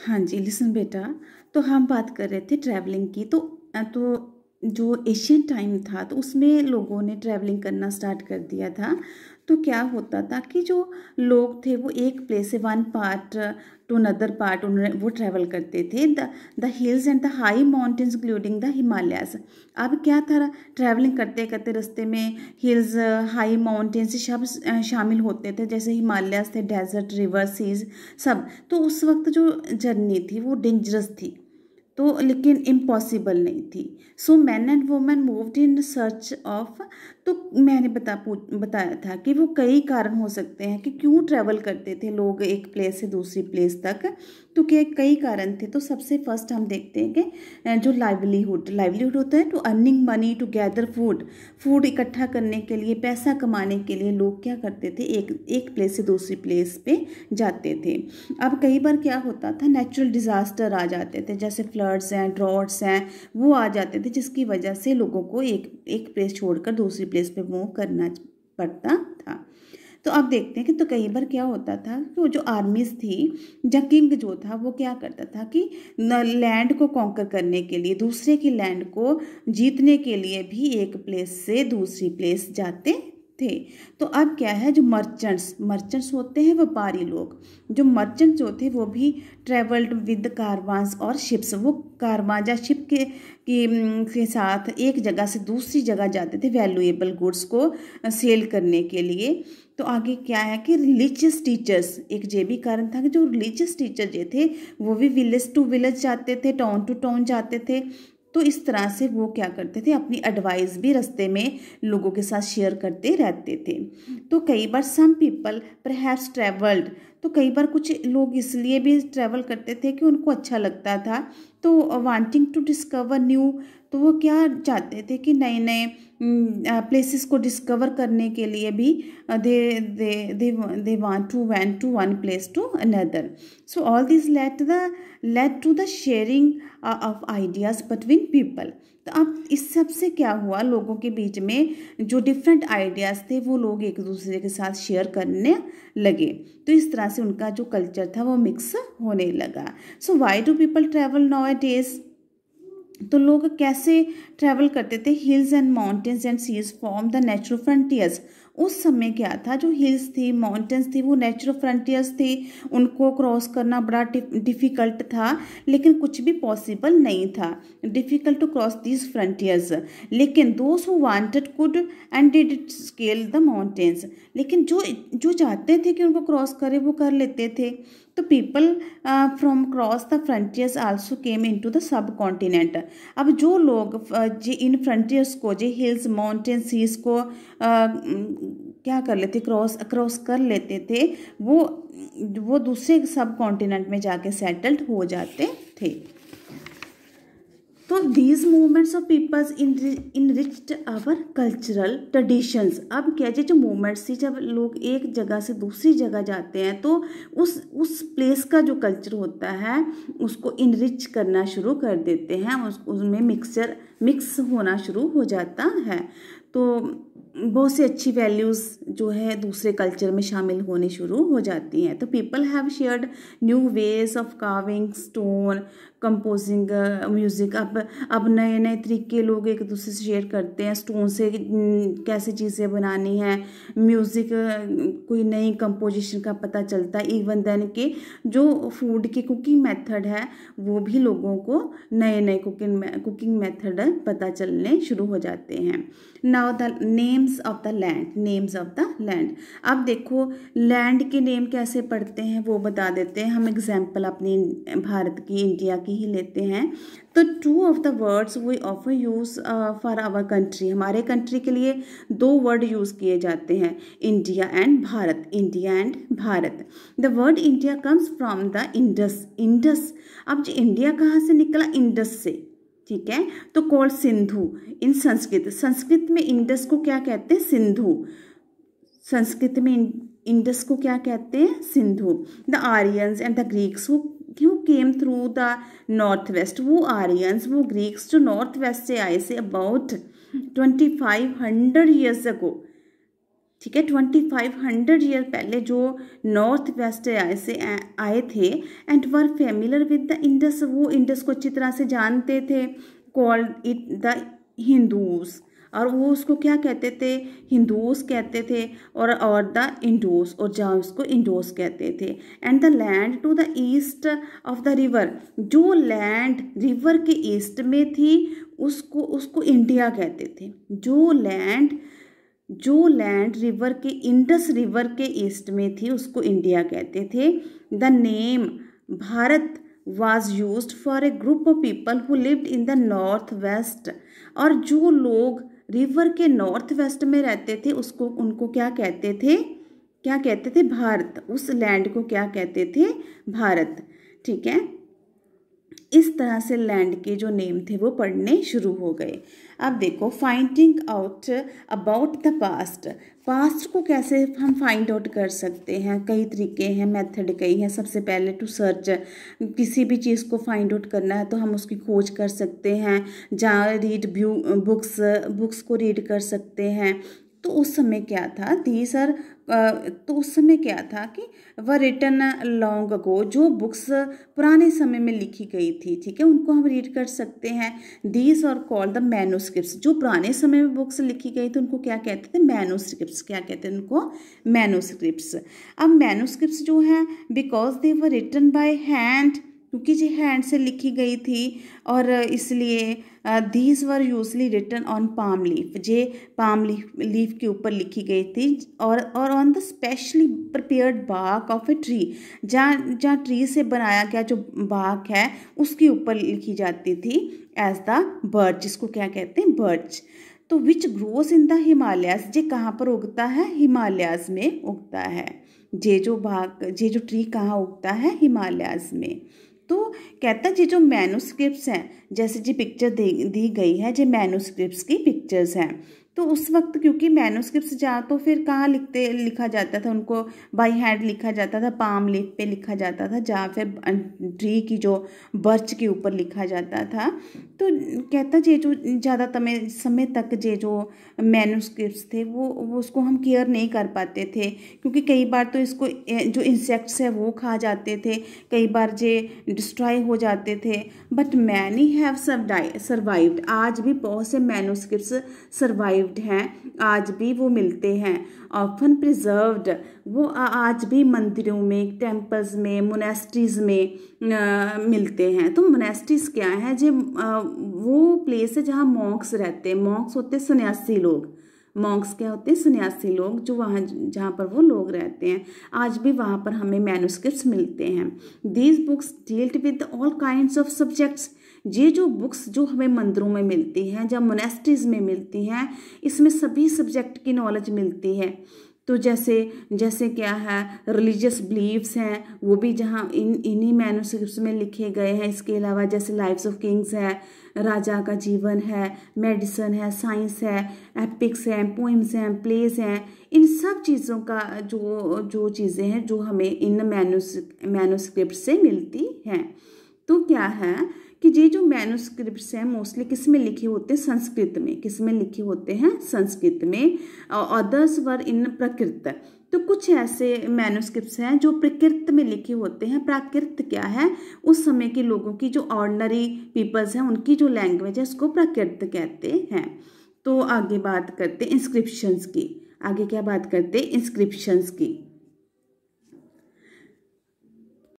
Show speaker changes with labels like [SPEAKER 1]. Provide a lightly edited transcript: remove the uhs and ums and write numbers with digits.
[SPEAKER 1] हाँ जी, लिसन बेटा। तो हम बात कर रहे थे ट्रैवलिंग की। तो जो एशियन टाइम था तो उसमें लोगों ने ट्रैवलिंग करना स्टार्ट कर दिया था। तो क्या होता था कि जो लोग थे वो एक प्लेस से one part two another part उन्होंने वो ट्रैवल करते थे। The hills and the high mountains including the Himalayas. अब क्या था, ट्रैवलिंग करते करते रास्ते में हिल्स, हाई माउंटेन्स सब शामिल होते थे, जैसे हिमालयाज थे, डेजर्ट, रिवर, सीज सब। तो उस वक्त जो जर्नी थी वो डेंजरस थी, तो लेकिन इम्पॉसिबल नहीं थी। So man and women moved in search of. तो मैंने बताया था कि वो कई कारण हो सकते हैं कि क्यों ट्रैवल करते थे लोग एक प्लेस से दूसरी प्लेस तक। तो क्या कई कारण थे। तो सबसे फर्स्ट हम देखते हैं कि जो लाइवलीहुड होता है, to earning money to gather food इकट्ठा करने के लिए, पैसा कमाने के लिए लोग क्या करते थे, एक प्लेस से दूसरी प्लेस पे जाते थे। अब कई बार क्या होता था, नेचुरल डिजास्टर आ जाते थे, जैसे फ्लड्स हैं, ड्रॉट्स हैं, वो आ जाते थे, जिसकी वजह से लोगों को एक प्लेस छोड़कर दूसरी प्लेस पे मूव करना पड़ता था। तो अब देखते हैं कि तो कई बार क्या होता था कि वो जो आर्मीज थी, या किंग जो था वो क्या करता था कि लैंड को कॉन्कर करने के लिए, दूसरे की लैंड को जीतने के लिए भी एक प्लेस से दूसरी प्लेस जाते थे। तो अब क्या है, जो मर्चेंट्स होते हैं, व्यापारी लोग, जो मर्चेंट जो थे वो भी ट्रेवल्ड विद कारवांस और शिप्स। वो कारवां या शिप के साथ एक जगह से दूसरी जगह जाते थे वैल्यूएबल गुड्स को सेल करने के लिए। तो आगे क्या है कि रिलीजियस टीचर्स, एक ये भी कारण था कि जो रिलीजियस टीचर जो थे वो भी विलेज टू विलेज जाते थे, टाउन टू टाउन जाते थे। तो इस तरह से वो क्या करते थे, अपनी एडवाइस भी रास्ते में लोगों के साथ शेयर करते रहते थे। तो कई बार सम पीपल परहैप्स ट्रेवल्ड। तो कई बार कुछ लोग इसलिए भी ट्रैवल करते थे कि उनको अच्छा लगता था, तो वांटिंग टू डिस्कवर न्यू। तो वो क्या चाहते थे कि नए नए प्लेसेस को डिस्कवर करने के लिए भी they want to went to one place to another. So all this led to the sharing of ideas between people. तो अब इस सब से क्या हुआ, लोगों के बीच में जो डिफरेंट आइडियाज़ थे वो लोग एक दूसरे के साथ शेयर करने लगे। तो इस तरह से उनका जो कल्चर था वो मिक्स होने लगा। So why do people travel nowadays. तो लोग कैसे ट्रैवल करते थे, hills and mountains and seas form the natural frontiers. उस समय क्या था, जो हिल्स थी, माउंटेन्स थी, वो नेचुरल फ्रंटियर्स थी, उनको क्रॉस करना बड़ा डिफ़िकल्ट था, लेकिन कुछ भी पॉसिबल नहीं था, difficult to cross these frontiers. लेकिन those who wanted could and did scale the mountains. लेकिन जो चाहते थे कि उनको क्रॉस करे वो कर लेते थे। तो people from cross the frontiers also came into the sub continent. अब जो लोग इन फ्रंटियर्स को, जो हिल्स, माउंटेन, सीज को क्या कर लेते, क्रॉस कर लेते थे, वो दूसरे सब कॉन्टिनेंट में जाके सेटल्ड हो जाते थे। तो these movements of peoples enriched our cultural traditions. अब क्या जो मूवमेंट्स थी, जब लोग एक जगह से दूसरी जगह जाते हैं तो उस प्लेस का जो कल्चर होता है उसको इनरिच करना शुरू कर देते हैं, उसमें मिक्स होना शुरू हो जाता है। तो बहुत सी अच्छी वैल्यूज़ जो है दूसरे कल्चर में शामिल होने शुरू हो जाती हैं। तो people have shared new ways of carving stone, composing, music. अब नए नए तरीके लोग एक दूसरे से शेयर करते हैं, स्टोन से कैसे चीज़ें बनानी है, म्यूज़िक, कोई नई कंपोजिशन का पता चलता है। इवन देन के जो फूड की कुकिंग मेथड है वो भी लोगों को नए नए कुकिंग मेथड पता चलने शुरू हो जाते हैं। Now the names of the land. अब देखो लैंड के नेम कैसे पढ़ते हैं वो बता देते हैं। हम एग्जाम्पल अपनी भारत की, इंडिया की ही लेते हैं। तो two of the words we often use for our country. हमारे कंट्री के लिए दो वर्ड यूज़ किए जाते हैं, India and Bharat. The word India comes from the Indus. अब जो इंडिया कहाँ से निकला, इंडस से, ठीक है। तो कॉल्ड सिंधु इन संस्कृत में इंडस को क्या कहते हैं, सिंधु। संस्कृत में इंडस को क्या कहते हैं, Sindhu. The Aryans and the Greeks who came through the north west. वो आर्यंस, वो ग्रीक्स जो नॉर्थ वेस्ट से आए से अबाउट 2500 ईयर्स अगो, ठीक है। 2500 ईयर पहले जो नॉर्थ वेस्ट आए थे and were familiar with the Indus, वो इंडस को अच्छी तरह से जानते थे। कॉल्ड इट द हिंदूज, और वो उसको क्या कहते थे, हिंदूस कहते थे, और द इंडोस, और जहाँ उसको इंडोस कहते थे। And the land to the east of the river, जो लैंड रिवर के ईस्ट में थी उसको इंडिया कहते थे। जो लैंड रिवर के इंडस रिवर के ईस्ट में थी उसको इंडिया कहते थे। The name Bharat was used for a group of people who lived in the north west, और जो लोग रिवर के नॉर्थ वेस्ट में रहते थे उनको क्या कहते थे, भारत। उस लैंड को क्या कहते थे, भारत। ठीक है, इस तरह से लैंड के जो नेम थे वो पढ़ने शुरू हो गए। अब देखो, finding out about the past को कैसे हम फाइंड आउट कर सकते हैं। कई तरीके हैं, मेथड कई हैं। सबसे पहले टू सर्च, किसी भी चीज़ को फाइंड आउट करना है तो हम उसकी खोज कर सकते हैं। जहाँ रीड बुक्स को रीड कर सकते हैं। तो उस समय क्या था, कि वह रिटन लॉन्ग अगो, जो बुक्स पुराने समय में लिखी गई थी, ठीक है, उनको हम रीड कर सकते हैं। These are called the manuscripts, जो पुराने समय में बुक्स लिखी गई थी उनको क्या कहते थे, मैन्युस्क्रिप्ट्स। क्या कहते हैं उनको, मैन्युस्क्रिप्ट्स। अब मैन्युस्क्रिप्ट्स जो हैं, because they were written by hand, क्योंकि जो हैंड से लिखी गई थी, और इसलिए these were usually written on palm leaf, जे पाम लीफ के ऊपर लिखी गई थी, और on the specially prepared bark of a tree, जहाँ ट्री से बनाया गया जो बार्क है उसके ऊपर लिखी जाती थी, एज द बर्च, जिसको क्या कहते हैं, बर्च। तो विच ग्रोस इन द हिमालयाज, जे कहाँ पर उगता है, हिमालयाज में उगता है। जे जो ट्री कहाँ उगता है, हिमालयाज में। तो कहता है ये जो मैन्युस्क्रिप्ट्स हैं, जैसे जी पिक्चर दी गई है, जो मैन्युस्क्रिप्ट्स की पिक्चर्स हैं, तो उस वक्त क्योंकि मैन्युस्क्रिप्ट्स जा तो फिर कहाँ लिखा जाता था, उनको बाय हैंड लिखा जाता था, पाम लीफ पे लिखा जाता था, जहाँ फिर ट्री की जो बर्च के ऊपर लिखा जाता था। तो कहता ये जो ज़्यादा समय तक ये जो मैन्युस्क्रिप्ट्स थे वो उसको हम केयर नहीं कर पाते थे, क्योंकि कई बार तो इसको जो इंसेक्ट्स है वो खा जाते थे, कई बार ये डिस्ट्रॉय हो जाते थे। बट मैनी हैव सर्वाइव्ड, आज भी बहुत से मैन्युस्क्रिप्ट्स सर्वाइव्ड हैं, आज भी वो मिलते हैं। ऑफन प्रिजर्व्ड, वो आज भी मंदिरों में, टेम्पल्स में, मोनेस्ट्रीज में मिलते हैं। तो मोनेस्ट्रीज क्या है, जो वो प्लेस है जहाँ मॉन्क्स रहते हैं। मॉन्क्स होते हैं सन्यासी लोग, मॉन्क्स क्या होते हैं, सन्यासी लोग, जो वहाँ जहाँ पर वो लोग रहते हैं। आज भी वहाँ पर हमें मैन्युस्क्रिप्ट्स मिलते हैं। These books dealt with all kinds of subjects, ये जो बुक्स जो हमें मंदिरों में मिलती हैं, जब मोनेस्ट्रीज में मिलती हैं, इसमें सभी सब्जेक्ट की नॉलेज मिलती है। तो जैसे क्या है, रिलीजियस बिलीव्स हैं, वो भी जहाँ इन्हीं मैन्युस्क्रिप्ट्स में लिखे गए हैं। इसके अलावा जैसे लाइव्स ऑफ किंग्स है, राजा का जीवन है, मेडिसिन है, साइंस है, एपिक्स हैं, पोइम्स हैं, प्लेस हैं, इन सब चीज़ों का जो चीज़ें हैं जो हमें इन मैन्युस्क्रिप्ट से मिलती हैं। तो क्या है कि ये जो मैन्युस्क्रिप्ट्स हैं मोस्टली किस में लिखे होते हैं, संस्कृत में। किस में लिखे होते हैं, संस्कृत में। अदर्स वर इन प्राकृत, तो कुछ ऐसे मैन्युस्क्रिप्ट्स हैं जो प्राकृत में लिखे होते हैं। प्राकृत क्या है, उस समय के लोगों की, जो ऑर्डिनरी पीपल्स हैं, उनकी जो लैंग्वेज है उसको प्राकृत कहते हैं। तो आगे बात करते हैं इंस्क्रिप्शंस की। आगे क्या बात करते हैं, इंस्क्रिप्शंस की।